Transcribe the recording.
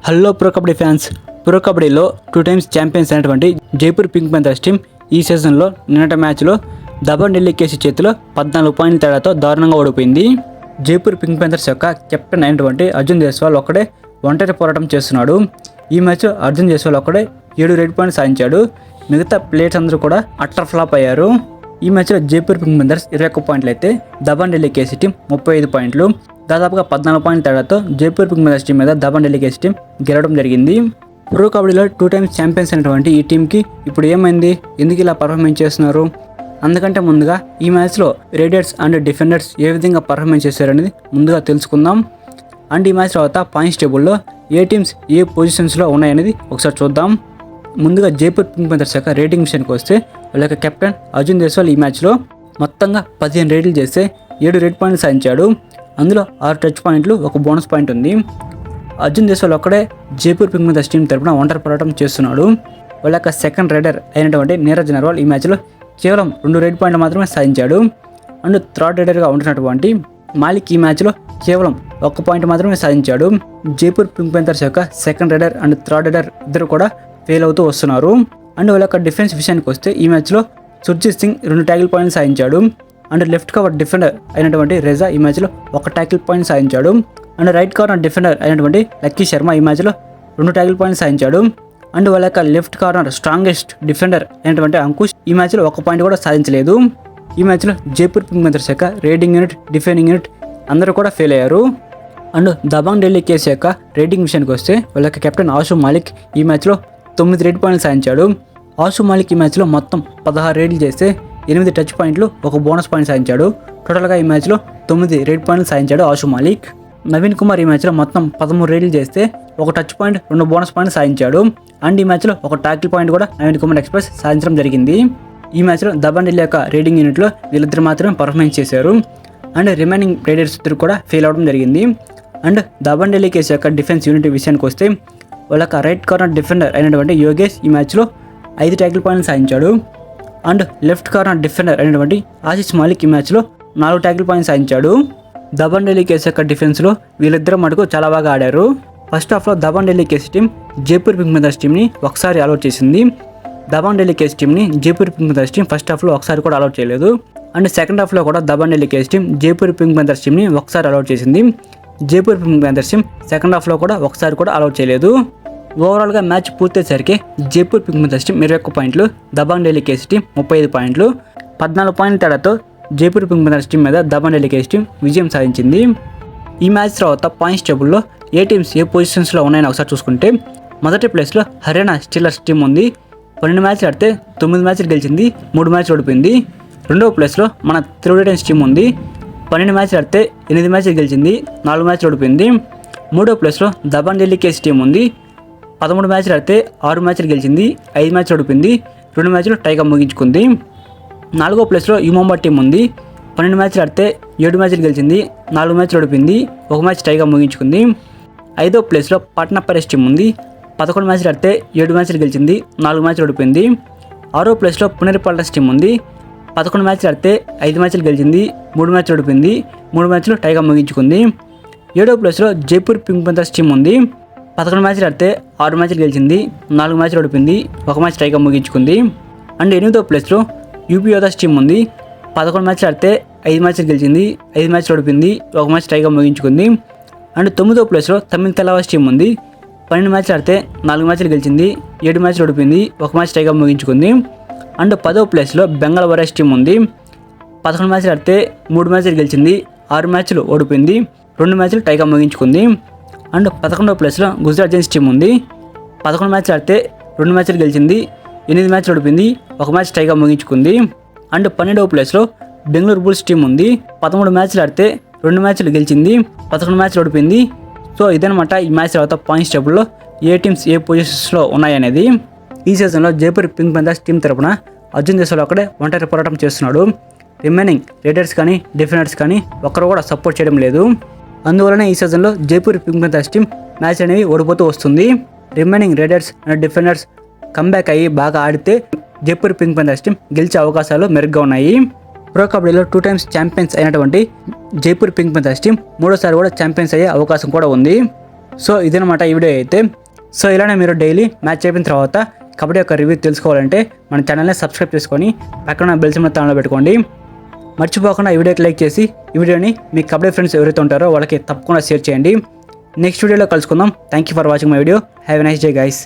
Hello pro kabaddi fans. Pro కబడ్డీలో 2 times champions అయినటువంటి Jaipur pink Panthers team ఈ సీజన్లో నిన్నటి మ్యాచ్లో దబన్ ఢిల్లీ కేసీ చేతిలో 14 పాయింట్ల తేడాతో దారుణంగా ఓడిపోయింది. జైపూర్ పింక్ ప్యాంథర్స్ యొక్క కెప్టెన్ అయినటువంటి అర్జున్ జైస్వాల్ ఒక్కడే ఒంటరి పోరాటం చేస్తున్నాడు. ఈ మ్యాచ్లో అర్జున్ జైస్వాల్ ఒక్కడే 7 రెడ్ పాయింట్స్ సాధించాడు. మిగతా ప్లేయర్స్ అందరూ కూడా అట్టర్ ఫ్లాప్ అయ్యారు. ఈ మ్యాచ్లో జైపూర్ పింక్ ప్యాంథర్స్ 21 పాయింట్లు అయితే దబన్ ఢిల్లీ కేసీ టీం 35 పాయింట్లు, దాదాపుగా 14 పాయింట్ల తేడాతో జైపూర్ పింక్ ప్యాంథర్స్ టీం మీద దబన్ ఢిల్లీ కేసీ టీం గెలవడం జరిగింది. ప్రో కబడ్డీలో 2 టైమ్స్ ఛాంపియన్స్ అయినటువంటి ఈ టీంకి ఇప్పుడు ఏమైంది, ఎందుకు ఇలా పర్ఫార్మెన్స్ చేస్తున్నారు? అందుకంటే ముందుగా ఈ మ్యాచ్లో రేడియర్స్ అండ్ డిఫెండర్స్ ఏ విధంగా పర్ఫార్మెన్స్ చేశారనేది ముందుగా తెలుసుకుందాం. అండ్ ఈ మ్యాచ్ తర్వాత పాయింట్స్ టేబుల్లో ఏ టీమ్స్ ఏ పొజిషన్స్లో ఉన్నాయనేది ఒకసారి చూద్దాం. ముందుగా జైపూర్ పింక్ ప్యాంథర్స్ యొక్క రేటింగ్ విషయానికి వస్తే వాళ్ళ యొక్క కెప్టెన్ అర్జున్ జైస్వాల్ ఈ మ్యాచ్లో మొత్తంగా 15 రేట్లు చేస్తే 7 రెడ్ పాయింట్లు సాధించాడు. అందులో 6 టచ్ పాయింట్లు, 1 బోనస్ పాయింట్ ఉంది. అర్జున్ జైస్వాల్ ఒక్కడే జైపూర్ పింక్ ప్యాంథర్స్ టీం తరపున ఒంటరి పోరాటం చేస్తున్నాడు. వాళ్ళ యొక్క సెకండ్ రైడర్ అయినటువంటి నీరజ్ నర్వాల్ ఈ మ్యాచ్లో కేవలం 2 రెడ్ పాయింట్లు మాత్రమే సాధించాడు. అండ్ థర్డ్ రైడర్గా ఉంటున్నటువంటి మాలిక్ ఈ మ్యాచ్లో కేవలం 1 పాయింట్ మాత్రమే సాధించాడు. జైపూర్ పింక్ ప్యాంథర్స్ యొక్క second raider and third raider ఇద్దరు కూడా ఫెయిల్ అవుతూ వస్తున్నారు. అండ్ వాళ్ళ యొక్క డిఫెన్స్ విషయానికి వస్తే ఈ మ్యాచ్లో సుర్జిత్ సింగ్ 2 ట్యాకిల్ పాయింట్లు సాధించాడు. అండ్ లెఫ్ట్ కవర్ డిఫెండర్ అయినటువంటి రెజా ఈ మ్యాచ్లో 1 ట్యాకిల్ పాయింట్ సాధించాడు. అండ్ రైట్ కార్నర్ డిఫెండర్ అయినటువంటి లక్కీ శర్మ ఈ మ్యాచ్లో 2 ట్యాకిల్ పాయింట్ సాధించాడు. అండ్ వాళ్ళ యొక్క లెఫ్ట్ కార్నర్ స్ట్రాంగెస్ట్ డిఫెండర్ అయినటువంటి అంకుష్ ఈ మ్యాచ్లో 1 పాయింట్ కూడా సాధించలేదు. ఈ మ్యాచ్లో జైపూర్ పింక్ ప్యాంథర్స్ యొక్క రేటింగ్ యూనిట్, డిఫెండింగ్ యూనిట్ అందరూ కూడా ఫెయిల్ అయ్యారు. అండ్ దబాంగ్ ఢిల్లీ కేసీ యొక్క రేటింగ్ విషయానికి వస్తే వాళ్ళ యొక్క కెప్టెన్ ఆషు మాలిక్ ఈ మ్యాచ్లో 9 రెడ్ పాయింట్లు సాధించాడు. ఆషు మాలిక్ ఈ మ్యాచ్లో మొత్తం 16 రేట్లు చేస్తే 8 టచ్ పాయింట్లు, 1 బోనస్ పాయింట్ సాధించాడు. టోటల్గా ఈ మ్యాచ్లో 9 రెడ్ పాయింట్లు సాధించాడు ఆషు మాలిక్. నవీన్ కుమార్ ఈ మ్యాచ్లో మొత్తం 13 రేట్లు చేస్తే 1 టచ్ పాయింట్, 2 బోనస్ పాయింట్ సాధించాడు. అండ్ ఈ మ్యాచ్లో 1 ట్యాకిల్ పాయింట్ కూడా నవీన్ కుమార్ ఎక్స్ప్రెస్ సాధించడం జరిగింది. ఈ మ్యాచ్లో దబన్ ఢిల్లీ యొక్క రేటింగ్ యూనిట్లో వీళ్ళిద్దరు మాత్రమే పర్ఫార్మెన్స్ చేశారు. అండ్ రిమైనింగ్ రైడర్స్ ఇద్దరు కూడా ఫెయిల్ అవడం జరిగింది. అండ్ దబన్ ఢిల్లీ కేసు యొక్క డిఫెన్స్ యూనిట్ విషయానికి వస్తే వాళ్ళ రైట్ కార్నర్ డిఫెండర్ అయినటువంటి యోగేష్ ఈ మ్యాచ్లో 5 ట్యాకిల్ పాయింట్లు సాధించాడు. అండ్ లెఫ్ట్ కార్నర్ డిఫెండర్ అయినటువంటి ఆశిష్ మాలిక్ ఈ మ్యాచ్లో 4 ట్యాకిల్ పాయింట్లు సాధించాడు. దబన్ ఢిల్లీ కేసు యొక్క డిఫెన్స్లో వీళ్ళిద్దరు మటుకు చాలా బాగా ఆడారు. ఫస్ట్ హాఫ్లో Dabang Delhi K C team Jaipur pink Panthers టీంని ఒకసారి అలౌట్ చేసింది. దబన్ ఢిల్లీ కేసు టీంని Jaipur pink Panthers team first హాఫ్లో ఒకసారి కూడా అలౌట్ చేయలేదు. అండ్ సెకండ్ హాఫ్లో కూడా Dabang Delhi K C team Jaipur pink Panthers టీంని ఒకసారి అలౌట్ చేసింది. Jaipur pink Panthers team second హాఫ్లో కూడా ఒకసారి కూడా అలౌట్ చేయలేదు. ఓవరాల్గా మ్యాచ్ పూర్తయ్యేసరికి జైపూర్ పింక్ ప్యాంథర్స్ టీం 21 పాయింట్లు, దబాంగ్ ఢిల్లీ కేసీ టీం 35 పాయింట్లు, 14 పాయింట్ల తేడాతో జైపూర్ పింక్ ప్యాంథర్స్ టీం మీద దబాంగ్ ఢిల్లీ కేసీ టీం విజయం సాధించింది. ఈ మ్యాచ్ తర్వాత పాయింట్స్ టేబుల్లో ఏ టీమ్స్ ఏ పొజిషన్స్లో ఉన్నాయని ఒకసారి చూసుకుంటే మొదటి ప్లేస్లో హర్యానా స్టీలర్స్ టీం ఉంది. 12 మ్యాచ్లు ఆడితే 9 మ్యాచ్లు గెలిచింది, 3 మ్యాచ్లు ఓడిపోయింది. రెండవ ప్లేస్లో మన తెలుగు టైటన్స్ టీం ఉంది. 12 మ్యాచ్లు ఆడితే 8 మ్యాచ్లు గెలిచింది, 4 మ్యాచ్లు ఓడిపోయింది. మూడో ప్లేస్లో దబాంగ్ ఢిల్లీ కేసీ టీం ఉంది. 13 మ్యాచ్లు ఆడితే 6 మ్యాచ్లు గెలిచింది, 5 మ్యాచ్లు ఓడిపోయింది, 2 మ్యాచ్లు టైగా ముగించుకుంది. 4వ ప్లేస్లో యుమోంబా టీం ఉంది. 12 మ్యాచ్లు ఆడితే 7 మ్యాచ్లు గెలిచింది, 4 మ్యాచ్లు ఓడిపోయింది, 1 మ్యాచ్ టైగా ముగించుకుంది. 5వ ప్లేస్లో పాట్నా పైరేట్స్ టీం ఉంది. 11 మ్యాచ్లు ఆడితే 7 మ్యాచ్లు గెలిచింది, 4 మ్యాచ్లు ఓడిపోయింది. 6వ ప్లేస్లో పునేరి పల్టన్స్ టీం ఉంది. 11 మ్యాచ్లు ఆడితే 5 మ్యాచ్లు గెలిచింది, 3 మ్యాచ్లు ఓడిపోయింది, 3 మ్యాచ్లు టైగా ముగించుకుంది. 7వ ప్లేస్లో జైపూర్ పింక్ ప్యాంథర్స్ టీం ఉంది. 11 మ్యాచ్లు ఆడితే 6 మ్యాచ్లు గెలిచింది, 4 మ్యాచ్లు ఓడిపోయింది, 1 మ్యాచ్ టైగా ముగించుకుంది. అండ్ 8వ ప్లేస్లో యూపీ యోధాస్ టీం ఉంది. 11 మ్యాచ్లు ఆడితే 5 మ్యాచ్లు గెలిచింది, 5 మ్యాచ్లు ఓడిపోయింది, 1 మ్యాచ్ టైగా ముగించుకుంది. అండ్ 9వ ప్లేస్లో తమిళ తెలవాస్ టీం ఉంది. 12 మ్యాచ్లు ఆడితే 4 మ్యాచ్లు గెలిచింది, 7 మ్యాచ్లు ఓడిపోయింది, 1 మ్యాచ్ టైగా ముగించుకుంది. అండ్ 10వ ప్లేస్లో బెంగాల్ వారియర్స్ టీం ఉంది. 11 మ్యాచ్లు ఆడితే 3 మ్యాచ్లు గెలిచింది, 6 మ్యాచ్లు ఓడిపోయింది, 2 మ్యాచ్లు టైగా ముగించుకుంది. అండ్ 11వ ప్లేస్లో గుజరాత్ జైన్స్ టీం ఉంది. 11 మ్యాచ్లు ఆడితే 2 మ్యాచ్లు గెలిచింది, 8 మ్యాచ్లు ఓడిపోయింది, 1 మ్యాచ్ టైగా ముగించుకుంది. అండ్ 12వ ప్లేస్లో బెంగళూరు బుల్స్ టీం ఉంది. 13 మ్యాచ్లు ఆడితే 2 మ్యాచ్లు గెలిచింది, 11 మ్యాచ్లు ఓడిపోయింది. సో ఇదనమాట ఈ మ్యాచ్ తర్వాత పాయింట్స్ టేబుల్లో ఏ టీమ్స్ ఏ పొజిషన్స్లో ఉన్నాయనేది. ఈ సీజన్లో జైపూర్ పింక్ ప్యాంథర్స్ టీం తరపున అర్జున్ జైస్వాల్ ఒక్కడే ఒంటరి పోరాటం చేస్తున్నాడు. రిమైనింగ్ రైడర్స్ కానీ డిఫెండర్స్ కానీ ఒక్కరు కూడా సపోర్ట్ చేయడం లేదు. అందువలన ఈ సీజన్లో Jaipur pink Panthers team match అనేవి ఓడిపోతూ వస్తుంది. Remaining riders and defenders comeback అయ్యి బాగా ఆడితే జైపూర్ పింక్ ప్యాంథర్స్ టీం గెలిచే అవకాశాలు మెరుగ్గా ఉన్నాయి. ప్రో కబడ్డీలో 2 టైమ్స్ ఛాంపియన్స్ అయినటువంటి జైపూర్ పింక్ ప్యాంథర్స్ టీం మూడోసారి కూడా ఛాంపియన్స్ అయ్యే అవకాశం కూడా ఉంది. సో ఇదనమాట ఈ వీడియో అయితే. సో ఇలానే మీరు డైలీ మ్యాచ్ అయిపోయిన తర్వాత కబడ్డీ యొక్క రివ్యూ తెలుసుకోవాలంటే మన ఛానల్ని సబ్స్క్రైబ్ చేసుకొని పక్కన బెల్ సింబల్ తాళంలో పెట్టుకోండి. మర్చిపోకుండా ఈ వీడియోకి లైక్ చేసి ఈ వీడియోని మీ కబడ్డీ ఫ్రెండ్స్ ఎవరైతే ఉంటారో వాళ్ళకి తప్పకుండా షేర్ చేయండి. నెక్స్ట్ వీడియోలో కలుసుకుందాం. Thank you for watching my video. Have a nice day guys.